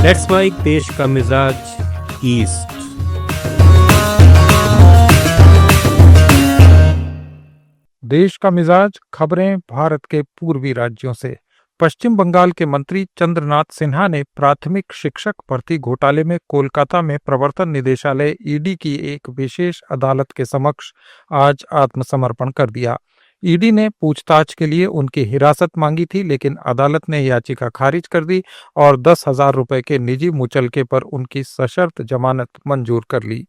Let's mic देश का मिजाज ईस्ट। देश का मिजाज खबरें भारत के पूर्वी राज्यों से। पश्चिम बंगाल के मंत्री चंद्रनाथ सिन्हा ने प्राथमिक शिक्षक भर्ती घोटाले में कोलकाता में प्रवर्तन निदेशालय ईडी की एक विशेष अदालत के समक्ष आज आत्मसमर्पण कर दिया। ईडी ने पूछताछ के लिए उनकी हिरासत मांगी थी, लेकिन अदालत ने याचिका खारिज कर दी और 10,000 रुपए के निजी मुचलके पर उनकी सशर्त जमानत मंजूर कर ली।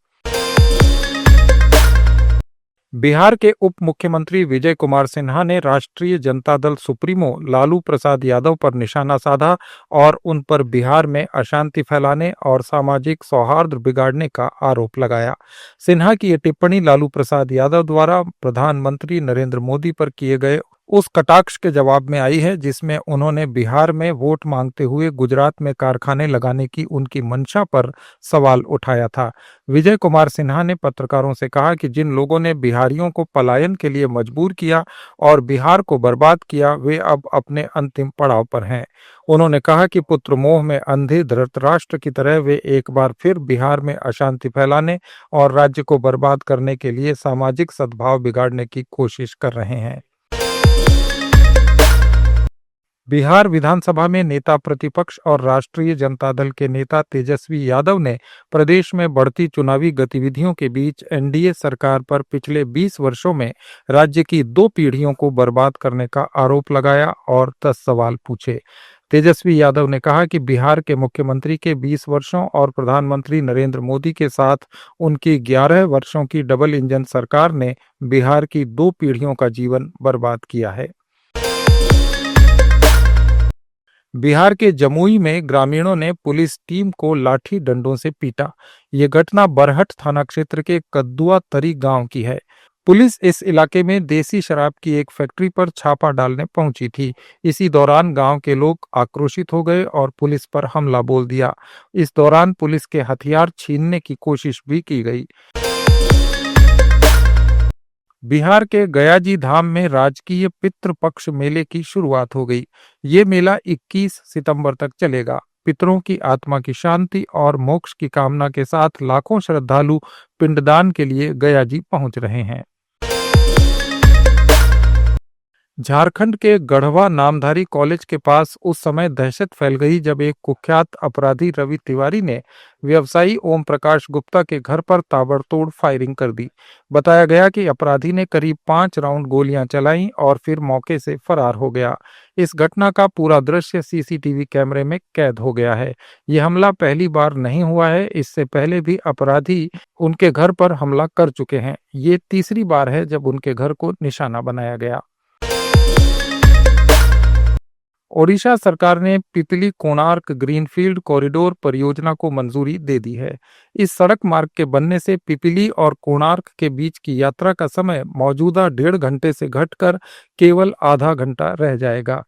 बिहार के उप मुख्यमंत्री विजय कुमार सिन्हा ने राष्ट्रीय जनता दल सुप्रीमो लालू प्रसाद यादव पर निशाना साधा और उन पर बिहार में अशांति फैलाने और सामाजिक सौहार्द बिगाड़ने का आरोप लगाया। सिन्हा की ये टिप्पणी लालू प्रसाद यादव द्वारा प्रधानमंत्री नरेंद्र मोदी पर किए गए उस कटाक्ष के जवाब में आई है, जिसमें उन्होंने बिहार में वोट मांगते हुए गुजरात में कारखाने लगाने की उनकी मंशा पर सवाल उठाया था। विजय कुमार सिन्हा ने पत्रकारों से कहा कि जिन लोगों ने बिहारियों को पलायन के लिए मजबूर किया और बिहार को बर्बाद किया, वे अब अपने अंतिम पड़ाव पर हैं। उन्होंने कहा कि पुत्र मोह में अंधे धृतराष्ट्र की तरह वे एक बार फिर बिहार में अशांति फैलाने और राज्य को बर्बाद करने के लिए सामाजिक सद्भाव बिगाड़ने की कोशिश कर रहे हैं। बिहार विधानसभा में नेता प्रतिपक्ष और राष्ट्रीय जनता दल के नेता तेजस्वी यादव ने प्रदेश में बढ़ती चुनावी गतिविधियों के बीच एनडीए सरकार पर पिछले 20 वर्षों में राज्य की 2 पीढ़ियों को बर्बाद करने का आरोप लगाया और 10 सवाल पूछे। तेजस्वी यादव ने कहा कि बिहार के मुख्यमंत्री के 20 वर्षों और प्रधानमंत्री नरेंद्र मोदी के साथ उनकी 11 वर्षों की डबल इंजन सरकार ने बिहार की 2 पीढ़ियों का जीवन बर्बाद किया है। बिहार के जमुई में ग्रामीणों ने पुलिस टीम को लाठी डंडों से पीटा। ये घटना बरहट थाना क्षेत्र के कद्दुआ तरी गांव की है। पुलिस इस इलाके में देसी शराब की एक फैक्ट्री पर छापा डालने पहुंची थी। इसी दौरान गांव के लोग आक्रोशित हो गए और पुलिस पर हमला बोल दिया। इस दौरान पुलिस के हथियार छीनने की कोशिश भी की गई। बिहार के गयाजी धाम में राजकीय पितृपक्ष मेले की शुरुआत हो गई। ये मेला 21 सितंबर तक चलेगा। पितरों की आत्मा की शांति और मोक्ष की कामना के साथ लाखों श्रद्धालु पिंडदान के लिए गयाजी पहुंच रहे हैं। झारखंड के गढ़वा नामधारी कॉलेज के पास उस समय दहशत फैल गई जब एक कुख्यात अपराधी रवि तिवारी ने व्यवसायी ओम प्रकाश गुप्ता के घर पर ताबड़तोड़ फायरिंग कर दी। बताया गया कि अपराधी ने करीब 5 राउंड गोलियां चलाईं और फिर मौके से फरार हो गया। इस घटना का पूरा दृश्य सीसीटीवी कैमरे में कैद हो गया है। यह हमला पहली बार नहीं हुआ है। इससे पहले भी अपराधी उनके घर पर हमला कर चुके हैं। ये तीसरी बार है जब उनके घर को निशाना बनाया गया। ओडिशा सरकार ने पिपली कोणार्क ग्रीनफील्ड कॉरिडोर परियोजना को मंजूरी दे दी है। इस सड़क मार्ग के बनने से पिपली और कोणार्क के बीच की यात्रा का समय मौजूदा 1.5 घंटे से घटकर केवल आधा घंटा रह जाएगा।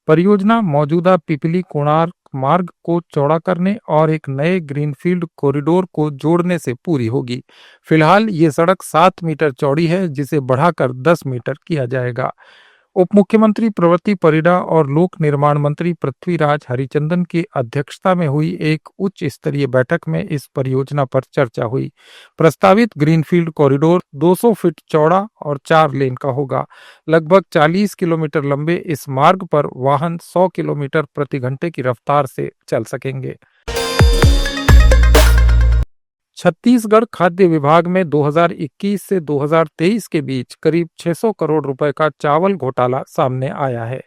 परियोजना मौजूदा पिपली कोणार्क मार्ग को चौड़ा करने और एक नए ग्रीनफील्ड कॉरिडोर को जोड़ने से पूरी होगी। फिलहाल ये सड़क 7 मीटर चौड़ी है, जिसे बढ़ाकर 10 मीटर किया जाएगा। उप मुख्यमंत्री प्रवृत्ति परिडा और लोक निर्माण मंत्री पृथ्वीराज हरिचंदन की अध्यक्षता में हुई एक उच्च स्तरीय बैठक में इस परियोजना पर चर्चा हुई। प्रस्तावित ग्रीनफील्ड कॉरिडोर 200 फीट चौड़ा और 4 लेन का होगा। लगभग 40 किलोमीटर लंबे इस मार्ग पर वाहन 100 किलोमीटर प्रति घंटे की रफ्तार से चल सकेंगे। छत्तीसगढ़ खाद्य विभाग में 2021 से 2023 के बीच करीब 600 करोड़ रुपए का चावल घोटाला सामने आया है।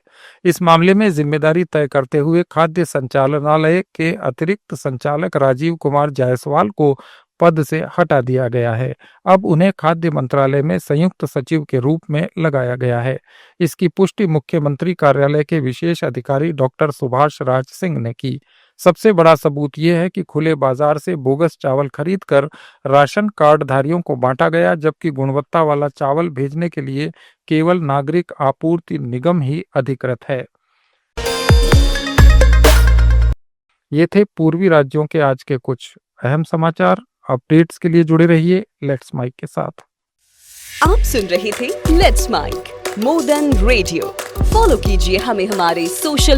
इस मामले में जिम्मेदारी तय करते हुए खाद्य संचालनालय के अतिरिक्त संचालक राजीव कुमार जायसवाल को पद से हटा दिया गया है। अब उन्हें खाद्य मंत्रालय में संयुक्त सचिव के रूप में लगाया गया है। इसकी पुष्टि मुख्यमंत्री कार्यालय के विशेष अधिकारी डॉक्टर सुभाष राज सिंह ने की। सबसे बड़ा सबूत ये है कि खुले बाजार से बोगस चावल खरीदकर राशन कार्डधारियों को बांटा गया, जबकि गुणवत्ता वाला चावल भेजने के लिए केवल नागरिक आपूर्ति निगम ही अधिकृत है। ये थे पूर्वी राज्यों के आज के कुछ अहम समाचार। अपडेट्स के लिए जुड़े रहिए लेट्स माइक के साथ। आप सुन रहे थे let's mic more than radio. Follow कीजिए हमें हमारे सोशल